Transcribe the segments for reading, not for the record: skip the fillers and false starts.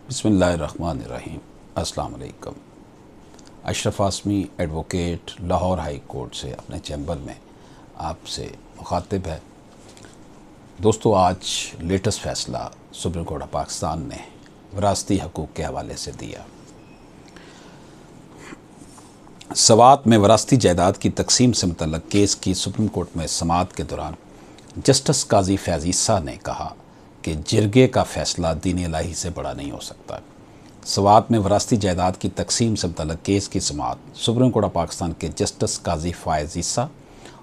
बिस्मिल्लाहिर्रहमानिर्रहीम। अस्सलाम वालेकुम। Ashraf Asmi advocate Lahore high court से अपने चैम्बर में आपसे मुखातिब है। दोस्तों, आज लेटेस्ट फ़ैसला सुप्रीम कोर्ट ऑफ पाकिस्तान ने विरासती हकूक़ के हवाले से दिया। सवात में विरासती जायदाद की तकसीम से मुतल्लक़ केस की सुप्रीम कोर्ट में समाअत के दौरान जस्टिस काजी फैज़ ईसा ने कहा कि जिरगे का फ़ैसला दीन इलाही से बड़ा नहीं हो सकता। सवात में विरासती जायदाद की तकसीम से मुतल्लक़ केस की समाअत सुप्रीम कोर्ट ऑफ पाकिस्तान के जस्टिस काजी फैज़ ईसा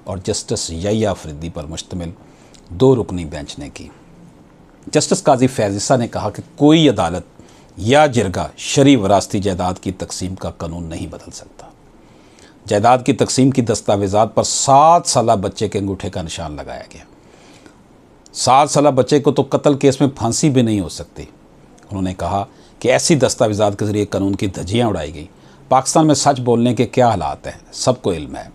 और जस्टिस यहिया अफरीदी पर मुश्तमिल 2 रुकनी बेंच ने की। जस्टिस काजी फैज़ ईसा ने कहा कि कोई अदालत या जिरगा शरई विरासती जायदाद की तकसीम का कानून नहीं बदल सकता। जायदाद की तकसीम की दस्तावेज़ात पर 7 साला बच्चे के अंगूठे का निशान लगाया गया। 7 साला बच्चे को तो कत्ल केस में फांसी भी नहीं हो सकती। उन्होंने कहा कि ऐसी दस्तावेज़ात के ज़रिए कानून की धज्जियाँ उड़ाई गई। पाकिस्तान में सच बोलने के क्या हालात हैं, सबको इल्म है।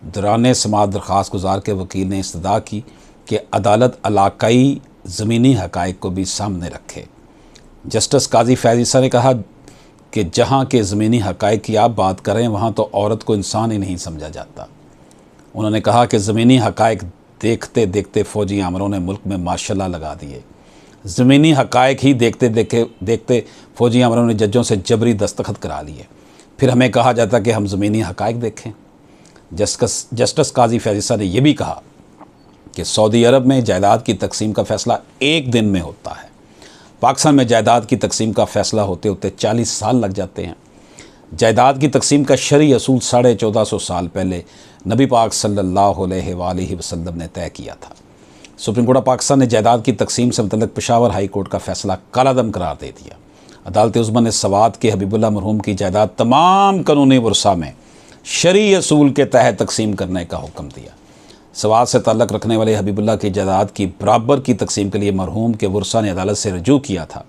दौरान समाअत दरख्वास्त गुजार के वकील ने इस्तदा की कि अदालत इलाकाई ज़मीनी हक़ाइक़ को भी सामने रखे। जस्टिस काजी फैज़ ईसा ने कहा कि जहाँ के ज़मीनी हक़ाइक़ की आप बात करें वहाँ तो औरत को इंसान ही नहीं समझा जाता। उन्होंने कहा कि ज़मीनी हक़ाइक़ देखते देखते फ़ौजी आमरों ने मुल्क में माशाल्लाह लगा दिए। ज़मीनी हक़ाइक़ ही देखते देखते फ़ौजी आमरों ने जजों से जबरी दस्तखत करा लिए। फिर हमें कहा जाता कि हम ज़मीनी हक़ाइक़ देखें। जस्टिस काजी फैज़ ईसा ने यह भी कहा कि सऊदी अरब में जायदाद की तकसीम का फ़ैसला 1 दिन में होता है। पाकिस्तान में जायदाद की तकसीम का फ़ैसला होते होते 40 साल लग जाते हैं। जायदाद की तकसीम का शरई असूल 1450 साल पहले नबी पाक सल्लल्लाहु अलैहि वसल्लम ने तय किया था। सुप्रीम कोर्ट ऑफ पाकिस्तान ने जायदाद की तकसीम से मुतल्लिक़ पेशावर हाई कोर्ट का फ़ैसला कालादम करार दे दिया। अदालत उज़्मा ने सवात के हबीबुल्लाह मरहूम की जायदाद तमाम कानूनी वर्सा में शरई असूल के तहत तकसीम करने का हुक्म दिया। सवात से ताल्लुक़ रखने वाले हबीबुल्लाह की जायदाद की बराबर की तकसीम के लिए मरहूम के वर्सा ने अदालत से रजू किया था।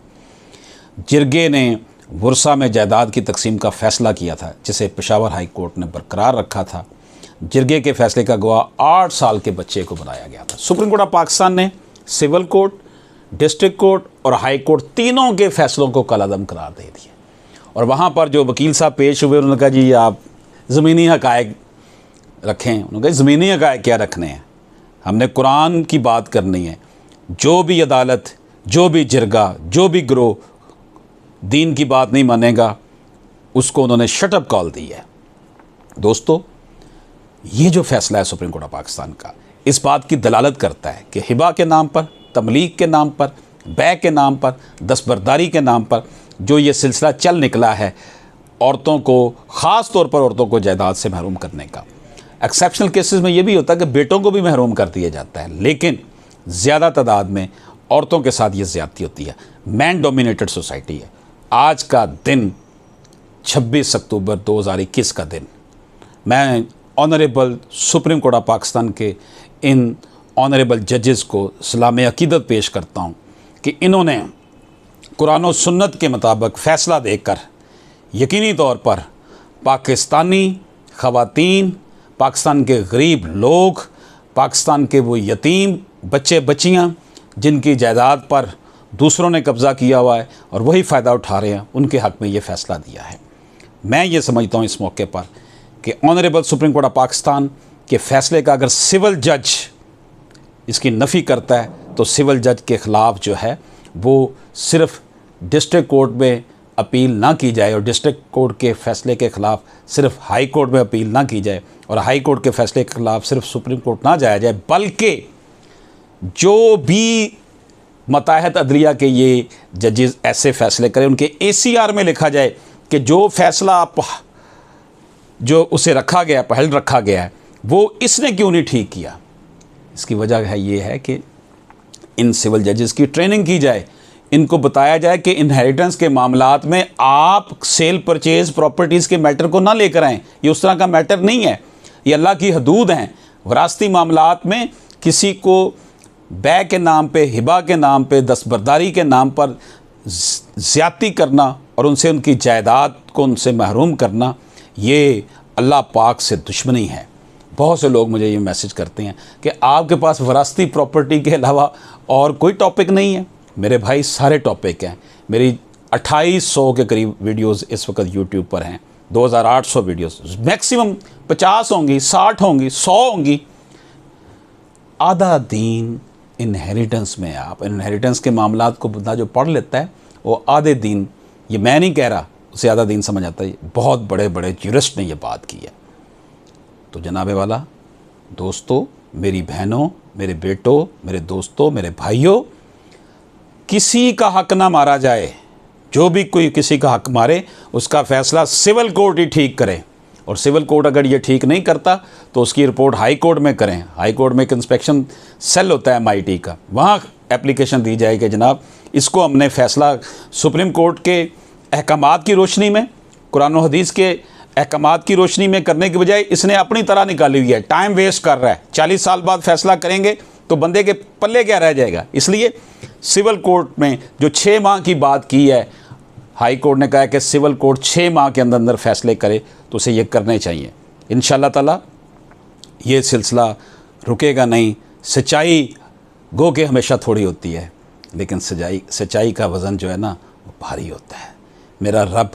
जिरगे ने वर्सा में जायदाद की तकसीम का फ़ैसला किया था, जिसे पेशावर हाई कोर्ट ने बरकरार रखा था। जिरगे के फ़ैसले का गवाह 8 साल के बच्चे को बनाया गया था। सुप्रीम कोर्ट ऑफ पाकिस्तान ने सिविल कोर्ट, डिस्ट्रिक्ट कोर्ट और हाई कोर्ट तीनों के फ़ैसलों को कलादम करार दे दिया। और वहाँ पर जो वकील साहब पेश हुए उन्होंने कहा जी आप ज़मीनी हक़ाइक़ रखें। उन्होंने कहा ज़मीनी हक़ाइक़ क्या रखने हैं, हमने कुरान की बात करनी है। जो भी अदालत, जो भी जिरगा, जो भी गिरोह दीन की बात नहीं मानेगा उसको उन्होंने शटअप कॉल दी है। दोस्तों, ये जो फ़ैसला है सुप्रीम कोर्ट ऑफ पाकिस्तान का, इस बात की दलालत करता है कि हिबा के नाम पर, तमलीग के नाम पर, बै के नाम पर, दस्तबरदारी के नाम पर जो ये सिलसिला चल निकला है औरतों को, ख़ास तौर पर औरतों को जायदाद से महरूम करने का। एक्सेप्शनल केसेस में ये भी होता है कि बेटों को भी महरूम कर दिया जाता है, लेकिन ज़्यादा तादाद में औरतों के साथ ये ज़्यादती होती है। मैन डोमिनेटेड सोसाइटी है। आज का दिन 26 अक्टूबर 2021 का दिन, मैं honourable supreme court of Pakistan के इन ऑनरेबल जजेस को सलाम अकीदत पेश करता हूँ कि इन्होंने कुरान और सुन्नत के मुताबिक फ़ैसला देकर यकीनी तौर पर पाकिस्तानी ख़वातीन, पाकिस्तान के गरीब लोग, पाकिस्तान के वो यतीम बच्चे बच्चियाँ जिनकी जायदाद पर दूसरों ने कब्ज़ा किया हुआ है और वही फ़ायदा उठा रहे हैं, उनके हक़ में ये फ़ैसला दिया है। मैं ये समझता हूँ इस मौके पर कि honourable supreme court of Pakistan के फ़ैसले का अगर सिविल जज इसकी नफ़ी करता है तो सिविल जज के ख़िलाफ़ जो है वो सिर्फ़ डिस्ट्रिक्ट कोर्ट में अपील ना की जाए और डिस्ट्रिक्ट कोर्ट के फ़ैसले के ख़िलाफ़ सिर्फ हाई कोर्ट में अपील ना की जाए और हाई कोर्ट के फ़ैसले के ख़िलाफ़ सिर्फ सुप्रीम कोर्ट ना जाया जाए, बल्कि जो भी मताहत अदलिया के ये जजेस ऐसे फ़ैसले करें उनके ACR में लिखा जाए कि जो फ़ैसला आप जो उसे रखा गया, पहल रखा गया है, वो इसने क्यों नहीं ठीक किया। इसकी वजह है ये है कि इन सिविल जजेस की ट्रेनिंग की जाए, इनको बताया जाए कि इनहेरिटेंस के मामलात में आप सेल परचेज़ प्रॉपर्टीज़ के मैटर को ना लेकर आएँ। ये उस तरह का मैटर नहीं है, ये अल्लाह की हदूद हैं। विरासती मामलात में किसी को बै के नाम पे, हिबा के नाम पे, दस्तबरदारी के नाम पर ज़्यादती करना और उनसे उनकी जायदाद को उनसे महरूम करना, ये अल्लाह पाक से दुश्मनी है। बहुत से लोग मुझे ये मैसेज करते हैं कि आपके पास विरासती प्रॉपर्टी के अलावा और कोई टॉपिक नहीं है। मेरे भाई सारे टॉपिक हैं। मेरी 2800 के करीब वीडियोस इस वक्त यूट्यूब पर हैं, 2800 वीडियोस, मैक्सिमम 50 होंगी, 60 होंगी, 100 होंगी। आधा दीन इनहेरिटेंस में है। आप इनहेरिटेंस के मामलात को बंदा जो पढ़ लेता है वो आधे दीन, ये मैं नहीं कह रहा, उसे आधा दीन समझ आता है। बहुत बड़े बड़े ज्यूरिस्ट ने ये बात की है। तो जनाबे वाला दोस्तों, मेरी बहनों, मेरे बेटों, मेरे दोस्तों, मेरे भाइयों, किसी का हक ना मारा जाए। जो भी कोई किसी का हक मारे उसका फ़ैसला सिविल कोर्ट ही ठीक करे, और सिविल कोर्ट अगर ये ठीक नहीं करता तो उसकी रिपोर्ट हाई कोर्ट में करें। हाई कोर्ट में एक इंस्पेक्शन सेल होता है MIT का, वहाँ एप्लीकेशन दी जाए कि जनाब इसको हमने फ़ैसला सुप्रीम कोर्ट के अहकामात की रोशनी में, कुरान और हदीस के अहकामात की रोशनी में करने की बजाय इसने अपनी तरह निकाली हुई है, टाइम वेस्ट कर रहा है। 40 साल बाद फ़ैसला करेंगे तो बंदे के पल्ले क्या रह जाएगा। इसलिए सिविल कोर्ट में जो 6 माह की बात की है, हाई कोर्ट ने कहा है कि सिविल कोर्ट 6 माह के अंदर अंदर फ़ैसले करे, तो उसे ये करने चाहिए। इंशाअल्लाह ताला ये सिलसिला रुकेगा नहीं। सच्चाई गो के हमेशा थोड़ी होती है, लेकिन सच्चाई का वज़न जो है ना वो भारी होता है। मेरा रब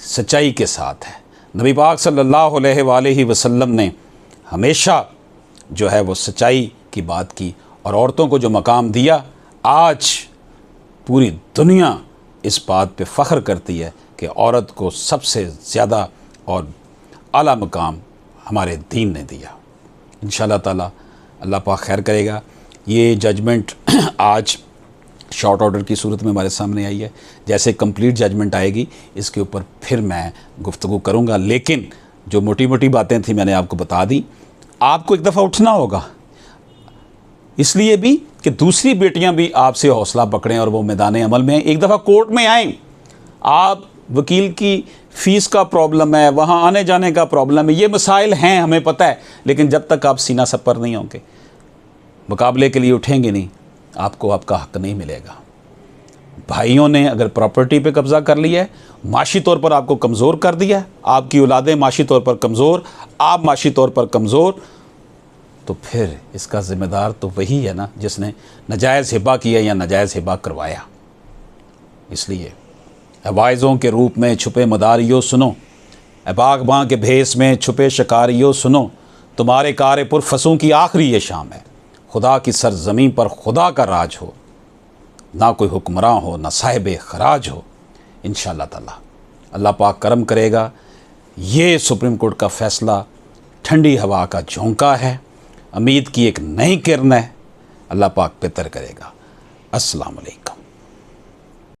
सच्चाई के साथ है। नबी पाक सल्लल्लाहु अलैहि वसल्लम ने हमेशा जो है वो सच्चाई की बात की, और औरतों को जो मकाम दिया, आज पूरी दुनिया इस बात पे फ़ख्र करती है कि औरत को सबसे ज़्यादा और आला मकाम हमारे दीन ने दिया। इंशाअल्लाह ताला अल्लाह पाक खैर करेगा। ये जजमेंट आज शॉर्ट ऑर्डर की सूरत में हमारे सामने आई है। जैसे कंप्लीट जजमेंट आएगी इसके ऊपर फिर मैं गुफ्तगू करूँगा, लेकिन जो मोटी मोटी बातें थी मैंने आपको बता दी। आपको एक दफ़ा उठना होगा, इसलिए भी कि दूसरी बेटियां भी आपसे हौसला पकड़ें और वो मैदान अमल में एक दफ़ा कोर्ट में आएँ। आप वकील की फ़ीस का प्रॉब्लम है, वहाँ आने जाने का प्रॉब्लम है, ये मसाइल हैं हमें पता है, लेकिन जब तक आप सीना सपर नहीं होंगे, मुकाबले के लिए उठेंगे नहीं, आपको आपका हक नहीं मिलेगा। भाइयों ने अगर प्रॉपर्टी पे कब्ज़ा कर लिया है, माशी तौर पर आपको कमज़ोर कर दिया है, आपकी औलादें माशी तौर पर कमज़ोर, आप माशी तौर पर कमज़ोर, तो फिर इसका ज़िम्मेदार तो वही है ना जिसने नाजायज़ हिबा किया या नाजायज़ हिबा करवाया। इसलिए अवाइज़ों के रूप में छुपे मदारियों सुनो, बागबां के भेस में छुपे शिकारियों सुनो, तुम्हारे कार पुरफसों की आखिरी ये शाम है। खुदा की सरज़मीं पर खुदा का राज हो, ना कोई हुक्मरान हो, ना साहिब खराज हो। इंशाअल्लाह ताला अल्लाह पाक करम करेगा। ये सुप्रीम कोर्ट का फ़ैसला ठंडी हवा का झोंका है, उम्मीद की एक नई किरण है। अल्लाह पाक बेहतर करेगा। अस्सलाम वालेकुम।